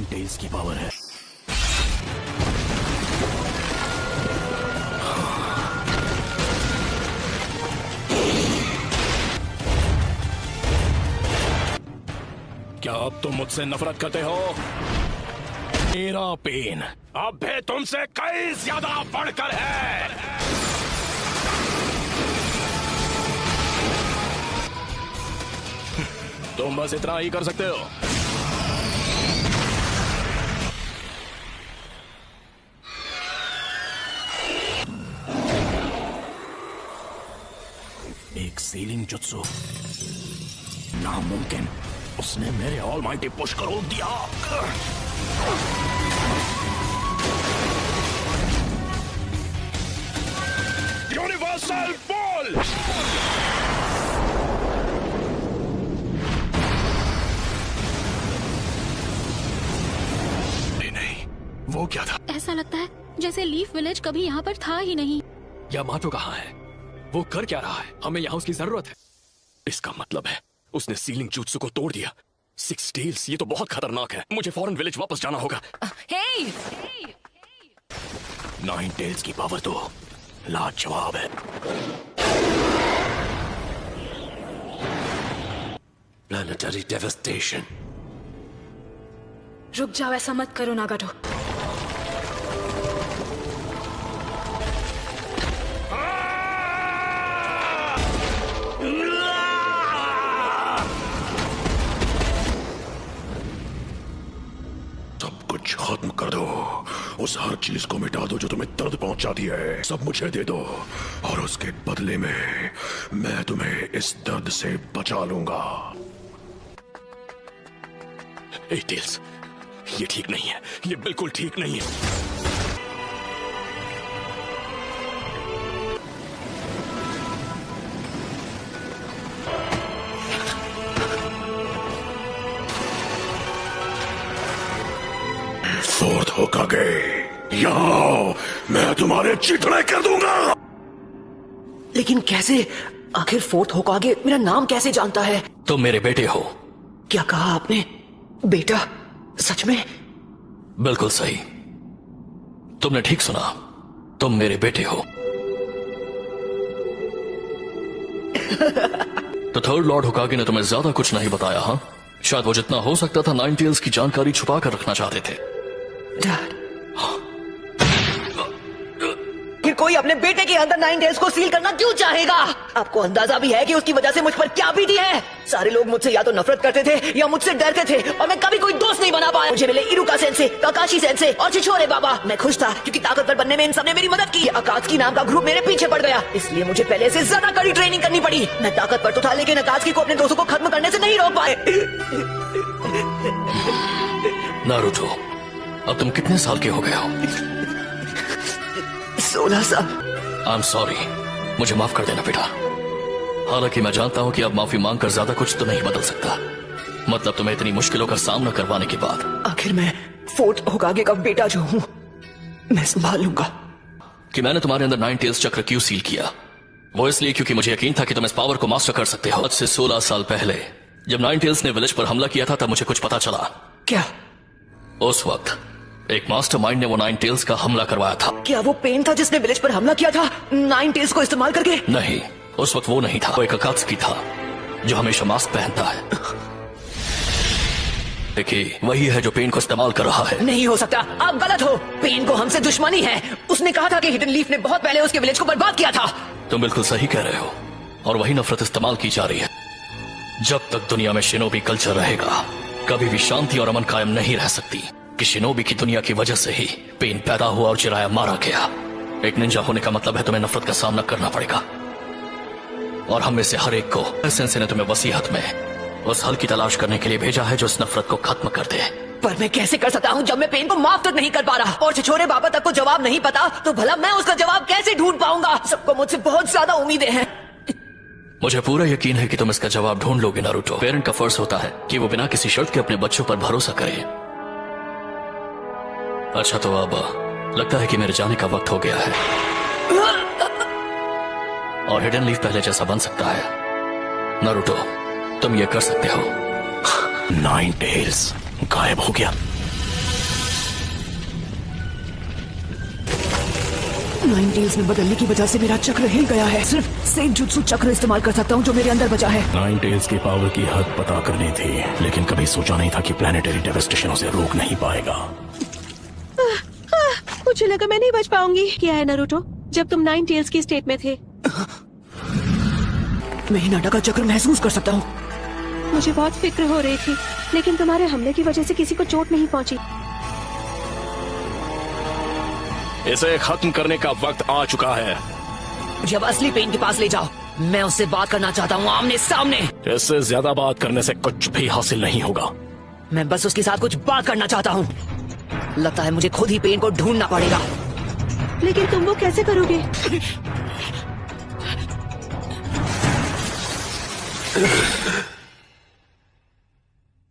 Nine tails की power है। क्या अब तुम मुझसे नफरत करते हो? मेरा पेन अब भी तुमसे कई ज्यादा बढ़कर है। तुम बस इतना ही कर सकते हो। एक सीलिंग जुत्सु, नामुमकिन, उसने मेरे ऑलमाइटी पुश को रोक दिया। Universal ball. नहीं, वो क्या था? ऐसा लगता है जैसे लीफ विलेज कभी यहाँ पर था ही नहीं। यामाटो कहाँ है? वो कर क्या रहा है? हमें यहाँ उसकी जरूरत है। इसका मतलब है उसने सीलिंग जुत्सु को तोड़ दिया। सिक्स टेल्स, ये तो बहुत खतरनाक है। मुझे फौरन विलेज वापस जाना होगा। हे! नाइन टेल्स की पावर तो लाजवाब है। Planetary devastation. रुक जाओ, ऐसा मत करो नागाटो। सब कुछ खत्म कर दो। उस हर चीज को मिटा दो जो तुम्हें दर्द पहुंचाती है। सब मुझे दे दो और उसके बदले में मैं तुम्हें इस दर्द से बचा लूंगा। ए टेल्स, ये ठीक नहीं है। ये बिल्कुल ठीक नहीं है। फोर्थ होकागे, यहाँ मैं तुम्हारे चिथड़े कर दूंगा। लेकिन कैसे? आखिर फोर्थ होकागे मेरा नाम कैसे जानता है? तुम मेरे बेटे हो। क्या कहा आपने? बेटा? सच में? बिल्कुल सही, तुमने ठीक सुना। तुम मेरे बेटे हो। तो थर्ड लॉर्ड होकागे ने तुम्हें ज्यादा कुछ नहीं बताया? हाँ, शायद वो जितना हो सकता था नाइन टेल्स की जानकारी छुपा कर रखना चाहते थे। डैड, फिर कोई अपने बेटे के अंदर नाइन टेल्स को सील करना क्यों चाहेगा? आपको अंदाजा भी है कि उसकी वजह से मुझ पर क्या बीती है? सारे लोग मुझसे या तो नफरत करते थे या मुझसे डरते थे और मैं कभी कोई दोस्त नहीं बना पाया। मुझे मिले इरुका सेंसे, काकाशी सेंसे और छिछोरे बाबा। मैं खुश था क्योंकि ताकतवर बनने में इन सबने मेरी मदद की। अकात्सुकी नाम का ग्रुप मेरे पीछे पड़ गया, इसलिए मुझे पहले से ज्यादा कड़ी ट्रेनिंग करनी पड़ी। मैं ताकतवर तो था लेकिन अकात्सुकी को अपने दोस्तों को खत्म करने से नहीं रोक पाए। नारुतो, अब तुम कितने साल के हो गए हो? 16 साल। आई एम सॉरी, मुझे माफ कर देना बेटा। हालांकि मैं जानता हूं कि अब माफी मांगकर ज्यादा कुछ तो नहीं बदल सकता। मतलब तुम्हें इतनी मुश्किलों का सामना करवाने के बाद आखिर मैं फोर्थ होकागे का बेटा जो हूं, मैं संभाल लूंगा। कि मैंने तुम्हारे अंदर नाइन टेल्स चक्र क्यों सील किया, वो इसलिए क्योंकि मुझे यकीन था कि तुम इस पावर को मास्टर कर सकते हो। आज से 16 साल पहले जब नाइन टेल्स ने विलेज पर हमला किया था, तब मुझे कुछ पता चला। क्या? उस वक्त एक मास्टरमाइंड ने वो नाइन टेल्स का हमला करवाया था। क्या वो पेन था जिसने विलेज पर हमला किया था नाइन टेल्स को इस्तेमाल करके? नहीं, उस वक्त वो नहीं था। वो एक अकात्सुकी था जो हमेशा मास्क पहनता है। देखिए, वही है जो पेन को इस्तेमाल कर रहा है। नहीं हो सकता, आप गलत हो। पेन को हमसे दुश्मनी है। उसने कहा था कि हिडन लीफ ने बहुत पहले उसके विलेज को बर्बाद किया था। तुम बिल्कुल सही कह रहे हो, और वही नफरत इस्तेमाल की जा रही है। जब तक दुनिया में शिनोबी कल्चर रहेगा, कभी भी शांति और अमन कायम नहीं रह सकती। कि शिनोबी की दुनिया की वजह से ही पेन पैदा हुआ और जिराया मारा गया। एक निंजा होने का मतलब है तुम्हें नफरत का सामना करना पड़ेगा, और हम में से हर एक को सेंसे ने तुम्हें वसीयत में उस हल की तलाश करने के लिए भेजा है जो इस नफरत को खत्म कर दे। पर मैं कैसे कर सकता हूँ जब मैं पेन को माफ तक नहीं कर पा रहा, और छिछोरे बाबा तक को जवाब नहीं पता, तो भला मैं उसका जवाब कैसे ढूंढ पाऊंगा? सबको मुझसे बहुत ज्यादा उम्मीदें हैं। मुझे पूरा यकीन है कि तुम इसका जवाब ढूंढ लोगे नारुतो। पेरेंट का फर्ज होता है कि वो बिना किसी शर्त के अपने बच्चों पर भरोसा करे। अच्छा, तो अब लगता है कि मेरे जाने का वक्त हो गया है, और हिडन लीफ पहले जैसा बन सकता है। नारुतो, तुम ये कर सकते हो। नाइन टेल्स गायब हो गया। नाइन टेल्स में बदलने की वजह से मेरा चक्र हिल गया है। सिर्फ सेंजुत्सु चक्र इस्तेमाल कर सकता हूँ जो मेरे अंदर बचा है। नाइन टेल्स की पावर की हद पता करनी थी, लेकिन कभी सोचा नहीं था कि प्लैनेटरी डेवास्टेशन उसे रोक नहीं पाएगा। मुझे लगा मैं नहीं बच पाऊंगी। क्या है नारुतो, जब तुम नाइन टेल्स की स्टेट में थे मैं हिनाटा का चक्र महसूस कर सकता हूँ। मुझे बहुत फिक्र हो रही थी, लेकिन तुम्हारे हमले की वजह से किसी को चोट नहीं पहुंची। इसे खत्म करने का वक्त आ चुका है। मुझे अब असली पेन के पास ले जाओ, मैं उससे बात करना चाहता हूँ आमने सामने। इससे ज्यादा बात करने से कुछ भी हासिल नहीं होगा। मैं बस उसके साथ कुछ बात करना चाहता हूँ। लगता है मुझे खुद ही पेन को ढूंढना पड़ेगा। लेकिन तुम वो कैसे करोगे?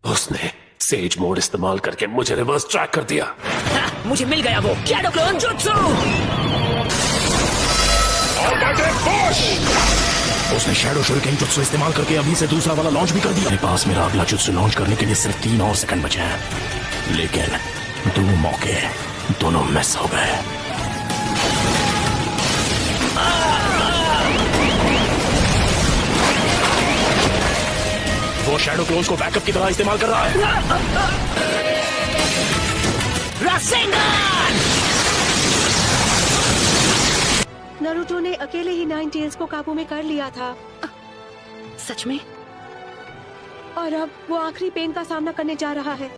उसने सेज मोड इस्तेमाल करके मुझे रिवर्स ट्रैक कर दिया। हाँ, मुझे मिल गया वो शैडो क्लोन जुत्सु। उसने शैडो शuriken जुत्सु इस्तेमाल करके अभी से दूसरा वाला लॉन्च भी कर दिया। मेरे पास मेरा अगला जुत्सु लॉन्च करने के लिए सिर्फ 3 और सेकंड बचे हैं, लेकिन 2 मौके दोनों मिस हो गए। वो शैडो क्लोन्स को बैकअप की तरह इस्तेमाल कर रहा है। रासेंगन! नारुतो ने अकेले ही नाइन टेल्स को काबू में कर लिया था, सच में? और अब वो आखिरी पेन का सामना करने जा रहा है।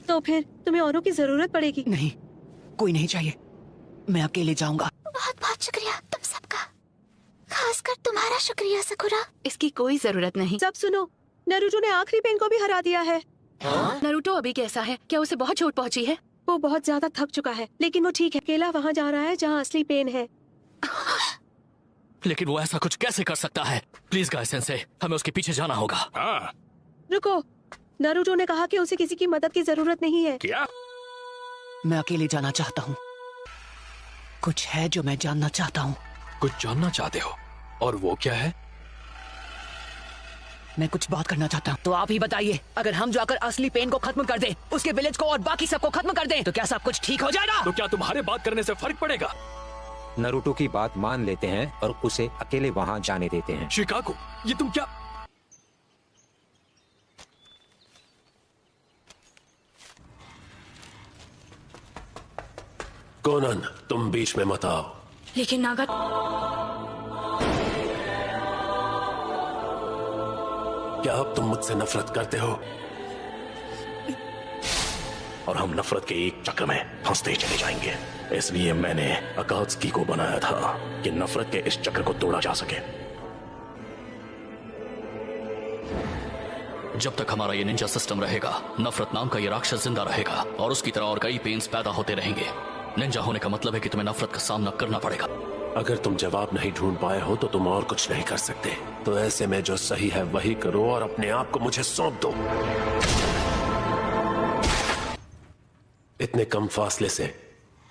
तो फिर तुम्हें औरों की जरूरत पड़ेगी। नहीं, कोई नहीं चाहिए, मैं अकेले जाऊंगा। बहुत बहुत शुक्रिया तुम सबका, खासकर तुम्हारा शुक्रिया सकुरा। इसकी कोई जरूरत नहीं। सब सुनो, नारुतो ने आखिरी पेन को भी हरा दिया है। नारुतो अभी कैसा है? क्या उसे बहुत चोट पहुंची है? वो बहुत ज्यादा थक चुका है, लेकिन वो ठीक है। अकेला वहाँ जा रहा है जहाँ असली पेन है। लेकिन वो ऐसा कुछ कैसे कर सकता है? प्लीज गाय सेंसे, हमें उसके पीछे जाना होगा। रुको, नारुतो ने कहा कि उसे किसी की मदद की जरूरत नहीं है। क्या? मैं अकेले जाना चाहता हूँ। कुछ है जो मैं जानना चाहता हूँ। कुछ जानना चाहते हो? और वो क्या है? मैं कुछ बात करना चाहता हूँ। तो आप ही बताइए, अगर हम जाकर असली पेन को खत्म कर दें, उसके विलेज को और बाकी सबको खत्म कर दें, तो क्या सब कुछ ठीक हो जाएगा? तो क्या तुम्हारे बात करने से फर्क पड़ेगा? नारुतो की बात मान लेते हैं और उसे अकेले वहाँ जाने देते हैं। शिकागो, ये तुम क्या? कोनन, तुम बीच में मत आओ। लेकिन नागा, क्या अब तुम मुझसे नफरत करते हो? और हम नफरत के एक चक्र में फंसते ही चले जाएंगे। इसलिए मैंने अकात्सुकी को बनाया था कि नफरत के इस चक्र को तोड़ा जा सके। जब तक हमारा ये निंजा सिस्टम रहेगा, नफरत नाम का ये राक्षस जिंदा रहेगा और उसकी तरह और कई पेन्स पैदा होते रहेंगे। निंजा होने का मतलब है कि तुम्हें नफरत का सामना करना पड़ेगा। अगर तुम जवाब नहीं ढूंढ पाए हो तो तुम और कुछ नहीं कर सकते। तो ऐसे में जो सही है वही करो और अपने आप को मुझे सौंप दो। इतने कम फासले से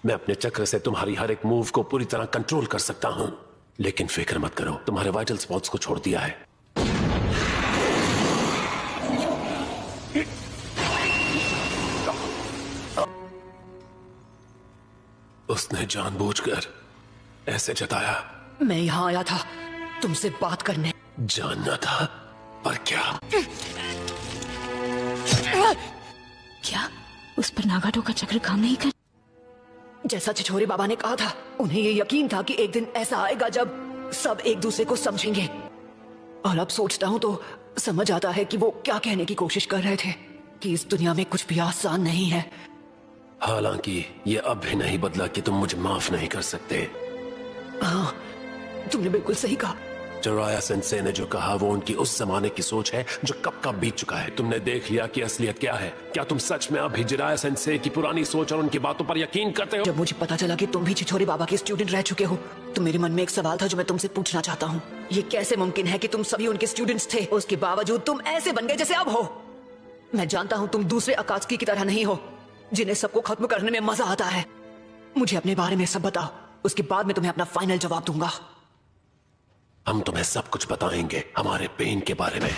मैं अपने चक्र से तुम्हारी हर एक मूव को पूरी तरह कंट्रोल कर सकता हूं। लेकिन फिक्र मत करो, तुम्हारे वाइटल स्पॉट्स को छोड़ दिया है। उसने जानबूझकर ऐसे जताया। मैं यहाँ आया था तुमसे बात करने। जानना था, पर क्या? क्या उस पर नागाटो का चक्र काम नहीं कर? जैसा छिछोरे बाबा ने कहा था, उन्हें ये यकीन था कि एक दिन ऐसा आएगा जब सब एक दूसरे को समझेंगे। और अब सोचता हूँ तो समझ आता है कि वो क्या कहने की कोशिश कर रहे थे, कि इस दुनिया में कुछ भी आसान नहीं है। हालांकि ये अब भी नहीं बदला कि तुम मुझे माफ नहीं कर सकते। हाँ, तुमने बिल्कुल सही कहा। जिराया सेंसे ने जो कहा वो उनकी उस जमाने की सोच है जो कब का बीत चुका है। तुमने देख लिया कि असलियत क्या है। क्या तुम सच में अभी जिराया सेंसे की पुरानी सोच और उनकी बातों पर यकीन करते हो? जब मुझे पता चला कि तुम भी छिछोरे बाबा के स्टूडेंट रह चुके हो, तो मेरे मन में एक सवाल था जो मैं तुमसे पूछना चाहता हूँ। ये कैसे मुमकिन है कि तुम सभी उनके स्टूडेंट्स थे, उसके बावजूद तुम ऐसे बन गए जैसे अब हो? मैं जानता हूँ तुम दूसरे अकात्सुकी की तरह नहीं हो, जिन्हें सबको खत्म करने में मजा आता है। मुझे अपने बारे में सब बताओ, उसके बाद मैं तुम्हें अपना फाइनल जवाब दूंगा। हम तुम्हें सब कुछ बताएंगे हमारे पेन के बारे में।